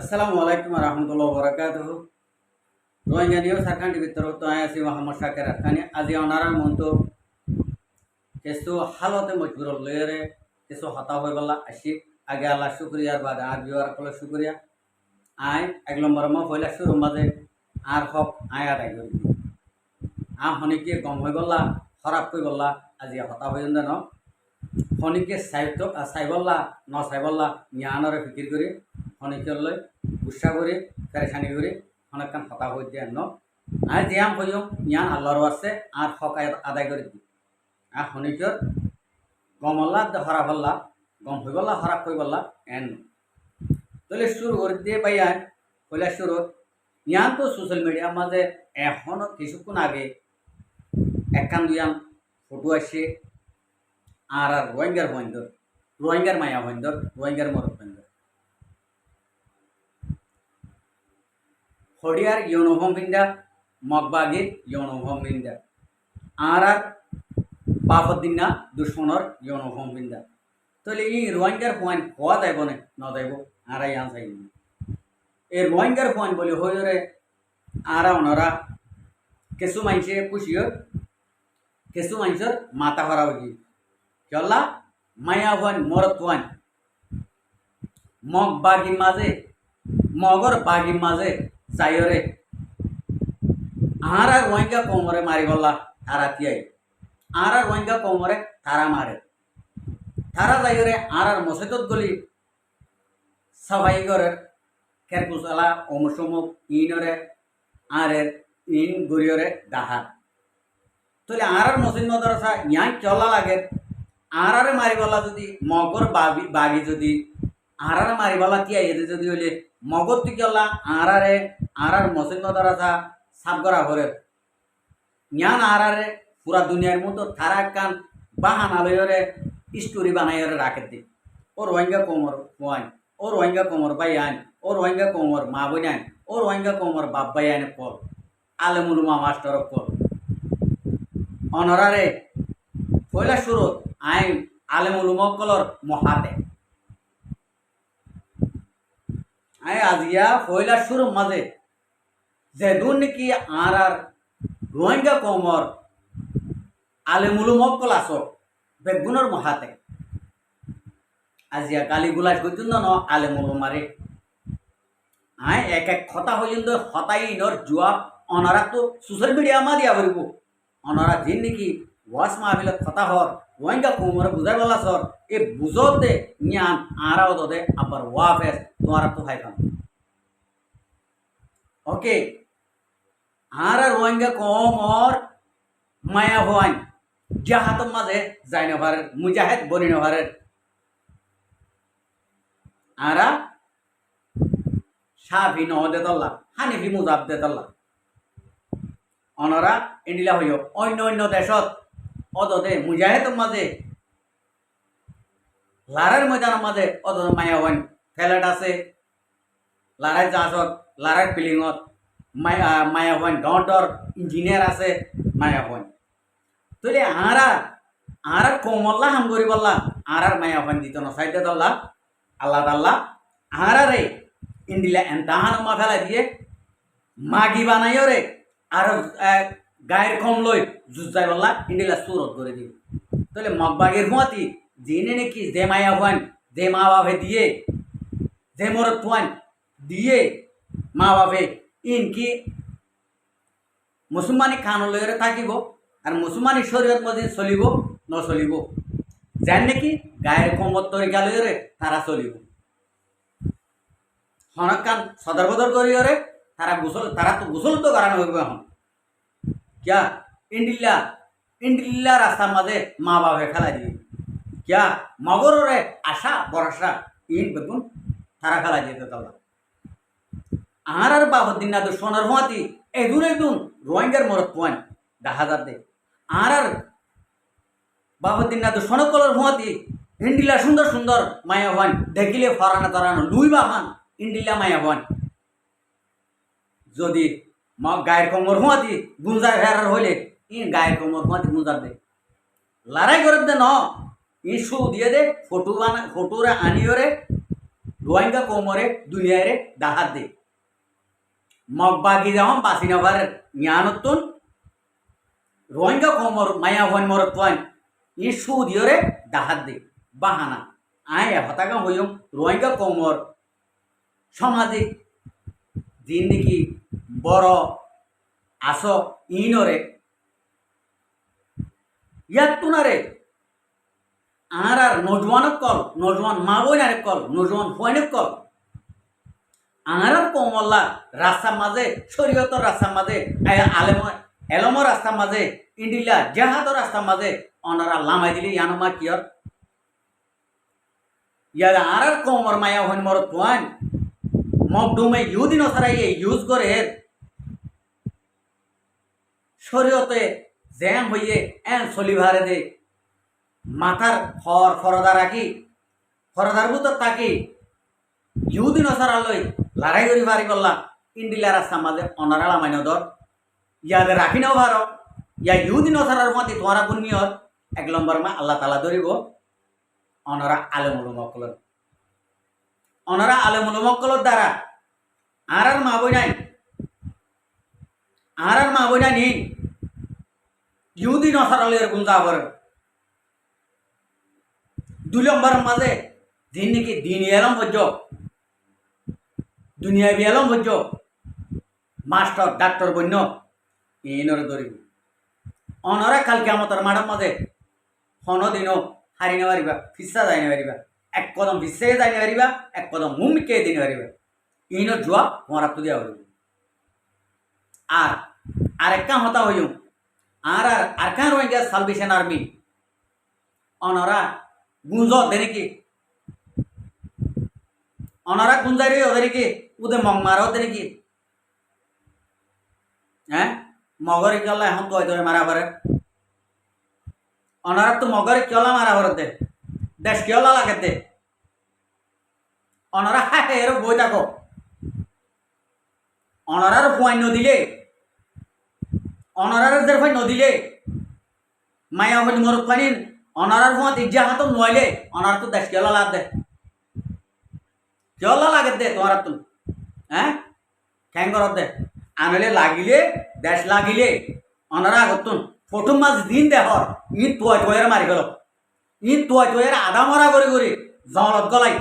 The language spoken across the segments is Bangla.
Assalamualaikum warahmatullahi wabarakatuh. Rohingya News Sarkan TV terus tu ayah si Muhammad Syakir Afghani azi onaran muntu kesu halote majbur lere kesu hata hoy balla ashik age Allah shukriya bad ar biwar kolo shukriya ay eglom barma hoila shuru maze ar hok aya dai gori a honike gom hoy balla kharab koi balla azi hata hoy janda no honike saibto saiballa no saiballa nyanore fikir kori honike loi গুসা করে পেরেশানি করে অনেকক্ষণ হতা হয়ে দিয়ে ন আর দিয়াম হইও ইয়ান আল্লাহর আছে আর হক আদায় করে দি আর হনিকর গমল্লা হরা বললা গম হই বললা হরা কই বললা এন তাহলে শুরু করে দিয়ে পাইয়া কইলা শুরু ইয়ান তো সোশ্যাল মিডিয়ার মাঝে এখনো কিছুক্ষণ আগে একখান দুয়ান ফটো আসে আর আর রোহিঙ্গার মায়া ভয়ন্দর রোহিঙ্গার মরক ভয়ন্দর হরিয়ার ইউনিফর্ম পিন্দা মগবাগির ইউনিফর্ম পিন্দা আর আর বাফদ্দিনা দুশ্মনর ইউনিফর্ম পিন্দা তাহলে এই রোহিঙ্গার পয়েন্ট হওয়া যাইব না ন যাইব আর আন চাই এই রোহিঙ্গার পয়েন্ট বলে হইরে আর ওনারা কিছু মানুষে খুশিও কিছু মানুষের মাথা ভরা হই চল্লা মায়া ভন মরত ওয়ান মগ বাগির মাঝে মগর বাগির মাঝে যাইরে আর আর রোহিঙ্গা কোমরে মারি বললা তারা তিয়াই আর আর রোহিঙ্গা কোমরে তারা মারে তারা যাইরে আর আর মসজিদত গলি সবাই করে খেরকুশলা অমসমুক ইনরে আর ইন গরিয়রে ডাহার তাহলে আর আর মসজিদ মাদ্রাসা ইয়াই চলা লাগে আর আরে মারি বলা যদি মগর বাগি যদি আর আর মারি বলা তিয়াই এতে যদি হইলে মগর থেকে আর আর মসজিদ মাদ্রাসা সাফ করা করে জ্ঞান আর পুরা দুনিয়ার মতো তারা কান বাহানা লইরে স্টোরি বানাইরে রাখে দি ও রোহিঙ্গা কোমর ওয়ান ও রোহিঙ্গা কোমর ভাই আইন ও রোহিঙ্গা কোমর মা বোন আইন ও রোহিঙ্গা কোমর বাপ ভাই আইন কল আলেমুলুমা মাস্টার কল অনরারে পয়লা শুরু আইন আলেমুলুমা কলর মহাতে আজিয়া পয়লা শুরু মাঝে যেদুন নাকি আর আর রোহিঙ্গা কমর আলেমুলু মক্কল আস বেগুনের মহাতে আজিয়া গালি গুলাস গইতুন ন আলেমুলু মারে এক এক কথা হইন হতাই নর জবাব অনারা তো সোশ্যাল মিডিয়া মা দিয়া বলব অনারা যেন নাকি ওয়াস মাহফিলত কথা হর রোহিঙ্গা কমর বুঝাই বলা সর এ বুঝত দে জ্ঞান আরাও দে আবার ওয়াফেস তোমারা তো খাই খান ওকে আর রোহিঙ্গা কমর মায়া হওয়ান জাহাত মাঝে যাই নভারের মুজাহিদ বনি নভারের আরা সাফি নহ দে তল্লা হানিফি মুজাব দে তল্লা অনরা এন্ডিলা হইও অন্য অন্য দেশত অদদে মুজাহিদ মাঝে লারার ময়দানের মাঝে অদদ মায়া হওয়ান ফ্যালেট আছে লারাই জাহাজত লারার পিলিংত মায়া হওয়ান ডর ইঞ্জিনিয়ার আছে মায়া হওয়ান তাহলে আর কোমল্লা হাম করি বললা আর মায়া হওয়ান দিত না সাইডে দল্লা আল্লাহ তাল্লাহ আর রে ইন্ডিলা এন্তাহান মা ফেলা দিয়ে মাগি বানাইও রে আর গায়ের কম লই জুজাই বললা ইন্ডিলা সুরত করে দিব তাহলে মগবাগের হুয়াতি জেনে নাকি যে মায়া হওয়ান যে মা বাপে দিয়ে যে মরত হওয়ান দিয়ে মা বাপে ইনকি মুসলমানি খান লইরে থাকিব আর মুসলমানি শরীয়ত মধ্যে চলিব নচলিব যান নাকি গায়ের কমত তরিকা লইরে তারা চলিব হনকান সদর বদর করিয়রে তারা তো গোসল তো করানো হইব এখন क्या ইন্ডিল্লা রাস্তার মাঝে মা বাপে খেলা দিয়ে क्या মগরে আশা ভরসা ইন বেগুন তারা খেলা যেতে তালা আর আর বাবুদ্দিন না তো সোনার হুয়াতি এদুন রোহিঙ্গার মরত পয়েন্ট দেখা যাতে আর আর বাবুদ্দিন না তো সোনক কলর হুয়াতি ইন্ডিলা সুন্দর সুন্দর মায়া হওয়ান দেখিলে ফরানা তরানো লুই বাহান ইন্ডিলা মায়া হওয়ান যদি গায়ের কোমর হুয়াতি গুঞ্জার ফেরার হইলে ইন গায়ের কোমর হুয়াতি গুঞ্জার দে লড়াই করে দে ন ই শু দিয়ে দে ফটো রে আনিও রে রোহিঙ্গা কোমরে দুনিয়ারে দাহাত দে মগবাগি যখন বাসি নভার জ্ঞানতুন রোহিঙ্গা কোমর মায়া হন মরত্বান ই সুদিয়রে দাহাত দে বাহানা আয় হতাকা হইম রোহিঙ্গা কোমর সামাজিক দিন নাকি বড় আস ইনরে ইয়াত তুনারে আর নজওয়ানক কল নজওয়ান মা বইনারে কল নজওয়ান হইনক কল আর কমল্লা রাস্তার মাঝে শরীয়তর রাস্তার মাঝে আলেম এলমর রাস্তার মাঝে ইন্ডিলা জাহাদর রাস্তার মাঝে অনারা লামাই দিলি ইয়ানমা কিয়র ইয়ার আর কমর মায়া হইন মর তোয়ান মকডুমে ইউদিন সারাই ইউজ করে শরীয়তে জ্যাম হইয়ে এন চলিভারে দে মাথার ফরদা রাখি ফরদার ভিতর তাকি ইহুদিন সারালই লড়াই করি পারি করলা ইন্ডিলা রাস্তার মাঝে অনারা লামাইন দর ইয়াদের রাখি নাও ভার ইয়া ইহুদিন সারার মতে তোমারা পুণ্যর এক নম্বর মা আল্লাহ তালা ধরিব অনারা আলেমুলমকলর অনারা আলেমুলমকলর দ্বারা আর মা বই নাই আর মা বই নাই নিন ইহুদিন সারালের গুঞ্জা করে 2 নম্বরের মাঝে দিন নাকি দিন এলম ভোজ্য দুনিয়া বিয়ালম ভোজ্য মাস্টার ডাক্তার বন্য ইনরে ধরিব অনরা কালকে আমাদের মাঠের মাঝে হন দিনও হারি না পারিবা ফিসা যাই না পারিবা এক কদম ফিসে যাই না পারিবা এক কদম মুমিকে দিন পারিবা ইনর জোয়া মরাত দিয়া হইব আর আরেকটা হতা হইম আর আর আর কান রোহিঙ্গা সালভেশন আর্মি অনরা গুঞ্জ দেনে কি অনারা গুঞ্জাই রয়ে ওদের কি উদে মগ মারা ওদের কি হ্যাঁ মগরে কেলা এখন তো হয়তো মারা পারে অনারা তো মগরে কেলা মারা পারে দে দেশ কেলা লাগে দে অনারা হ্যাঁ এর বই থাকো অনারার ফুয়াই নদিলে অনারার যে ফাই নদিলে মায়া হইল মরক পানি অনারার ফুয়া ইজ্জা হাত নইলে অনার তো দেশ কেলা লাগ দে কেলা লাগে দে তোমার তুমি হ্যাঁ ঠ্যাং করত দে আনলে লাগিলে দেশ লাগিলে অনারা আগতুন প্রথম মাস দিন দেহর ই তোয়ের মারি গেল ই তোয়ের আধা মরা করে করে জলত গলাই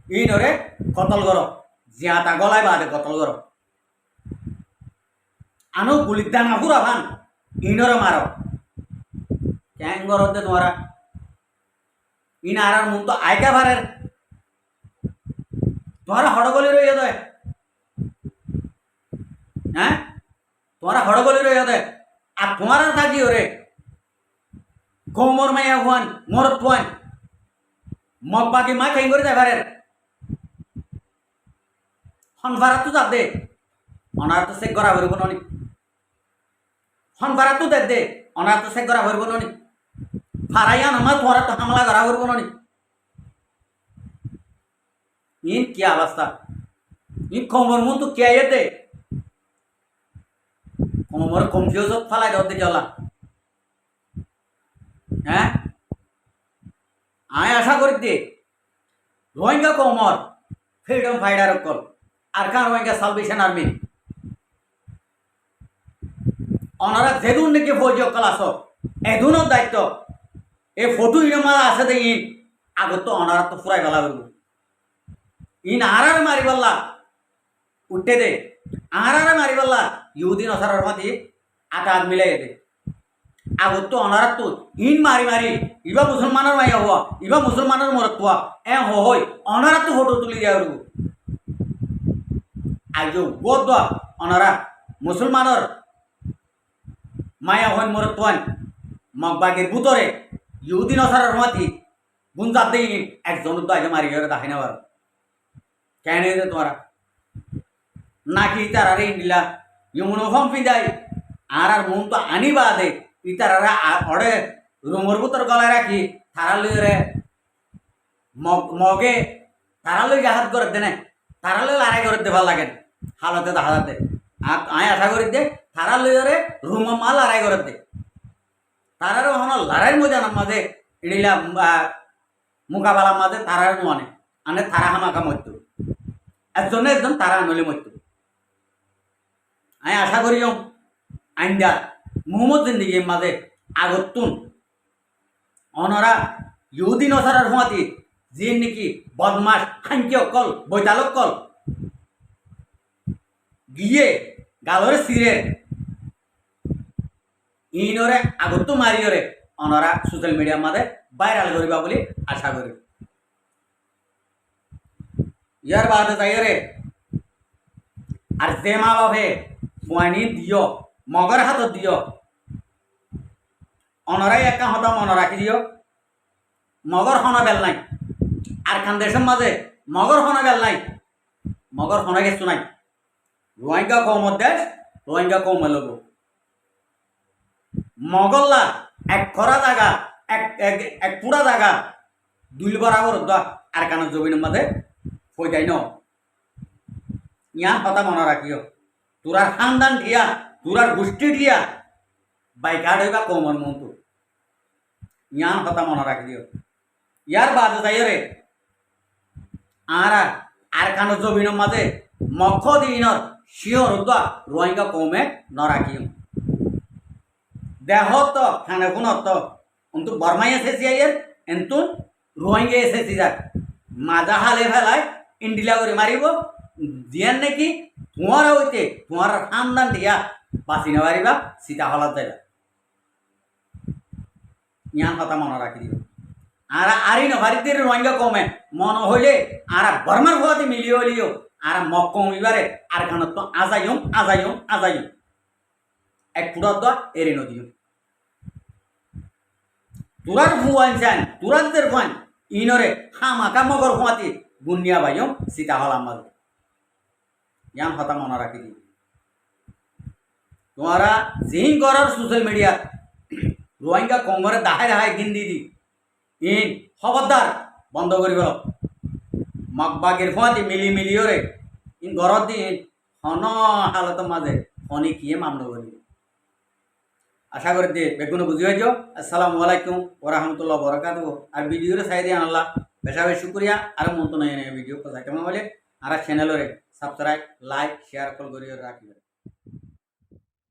ই নরে কতল কর জিয়াতা গলাই বাদে কতল কর আনো গুলির দানা পুরা ভান ইনরে মার ঠ্যাং করত দে তোমারা ইন আর মন তো আইকা ভারের তোমারা হড়গলি রয়ে যায় হ্যাঁ তোমারা হড়গলি রয়ে যায় আর তোমারা থাকি ওরে কোমর মাইয়া হুয়ান মরত পুয়ান মগ বাকি মা খেয়ে করে যায় ভারের হন ভাড়া তো যাত দে অনার তো চেক করা ভরব নি হন ভাড়া তো দেখ দে অনার তো চেক করা ভরব নি ভাড়াইয়া আমার তোমারা তো হামলা করা ভরব নি इन क्या अवस्था इन कोमर मुन तो क्या येते कोमर कन्फ्यूज फलाई दे चला হ্যাঁ আয় আশা করি দে রোহিঙ্গা কোমর ফ্রিডম ফাইটার কল আর কান রোহিঙ্গা সালভেশন আর্মি অনারা যেদুন নাকি ফৌজ ক্লাস এদুনের দায়িত্ব এই ফটো ইনমা আছে দে ইন আগত তো অনারা তো ফুরাই গলা করব ইন আর মারি বললা উঠে দে আর মারি বললা ইহুদিন অসার মাতি আটা মিলাই দে আগত তো অনারাত তো ইন মারি মারি ইবা মুসলমানের মাইয়া হওয়া ইবা মুসলমানের মরত হওয়া এ হই অনারাত তো ফটো তুলি দিয়া রব আইজো বদ অনারা মুসলমানের মায়া হন মরত হন মগবাগের ভিতরে ইহুদিন অসার মাতি গুঞ্জাত দেই একজন তো আগে মারি গেলে দেখাই না পারো কেন তোমারা নাকি ইতারা ইন্ডিলা ইউনিফর্ম পিঁধাই আর মন তো আনিবা দে ইতারা অড়ে রুমর ভিতর গলায় রাখি তারা লইরে মগে তারা লই জাহাজ করে দে না তারা লই লড়াই করে দে ভাল লাগে হালতে দেখা যাতে আর আয় আশা করি দে তারা লইরে রুম মা লড়াই করে দে তারারও হন লড়াইয়ের মধ্যে মাঝে ইডিলা মোকাবেলার মাঝে তারার মানে আনে তারা হামাকা মরত একজনে একজন তারা আনলে মরত আমি আশা করি আইন্দা মোহাম্মদ জিন্দিগির মাঝে আগতুন অনরা ইহুদি নসারার হুঁয়াতি যে নাকি বদমাস খাঙ্কি অকল বৈতাল অকল গিয়ে গালরে সিরে ইনরে আগত মারিয়রে অনরা সোশ্যাল মিডিয়ার মাঝে ভাইরাল করিবা বলে আশা করি ইয়ার বাদে যাইরে আর যে মা বাপে ফুয়ানি দিও মগর হাত দিও অনরাই একা হতা মনে রাখি দিও মগর হনা বেল নাই আর খান দেশের মাঝে মগর হনা বেল নাই মগর হনা কিছু নাই রোহিঙ্গা কৌমর দেশ রোহিঙ্গা কৌমে লোক মগল্লা এক খরা জায়গা এক পুরা জায়গা দুই বরাবর আর কানের জমিনের মাঝে হয়ে যায় ন ইয়ার কথা মনে রাখিও তোরার খানদান দিয়া তোরার গোষ্ঠী দিয়া বাইকাট হইবা কৌমর মন্তু ইয়ার কথা মনে রাখি দিও ইয়ার বাদে যাই রে আর কানের জমিনের মাঝে মক্ষ দিনর শিওর রোহিঙ্গা কৌমে নরাখিও দেহ তো খানে গুণত অন্তু বর্মাই এসেছি আইয়ের এন্তু রোহিঙ্গা এসেছি যাক মাজা হালে ফেলায় ইন্ডিলা করে মারিব দিয়ান নাকি তোমার হইতে তোমার খানদান দিয়া বাঁচি না পারিবা সীতা হলার যাইবা ইয়ান কথা মনে রাখি দিব আর আরি নভারিতে রোহিঙ্গা কমে মন হইলে আর বর্মার ভুয়াতে মিলিয়ে হলিও আর মক কমিবারে আর খানত তো আজাইম এক পুরাত দোয়া এরে নদীও তুরার ভুয়ান চান তুরাদের ভুয়ান ইনরে হামাকা মগর ভুয়াতে গুনিয়া বাইম সীতা হলাম মাঝে ইয়ান কথা মনে রাখি দিই তোমারা যেই করার সোশ্যাল মিডিয়া রোহিঙ্গা কমরে দাহাই দাহাই গিন্দি দি ইন খবরদার বন্ধ করি গেল মগবাগের ফুঁয়াতে মিলিওরে ইন ঘরত দি হন হালতের মাঝে হনি কিয়ে মামলা করি আশা করি দিয়ে বেগুন বুঝি হয়েছ আসসালামু আলাইকুম ওরহামতুল্লাহ বরকাত আর ভিডিওরে চাই দিয়ে আনলা বেশা বেশ শুক্রিয়া আর মন তো নাই ভিডিও কথা কেমন বলে আর চ্যানেলরে সাবস্ক্রাইব লাইক শেয়ার কল করি রাখবে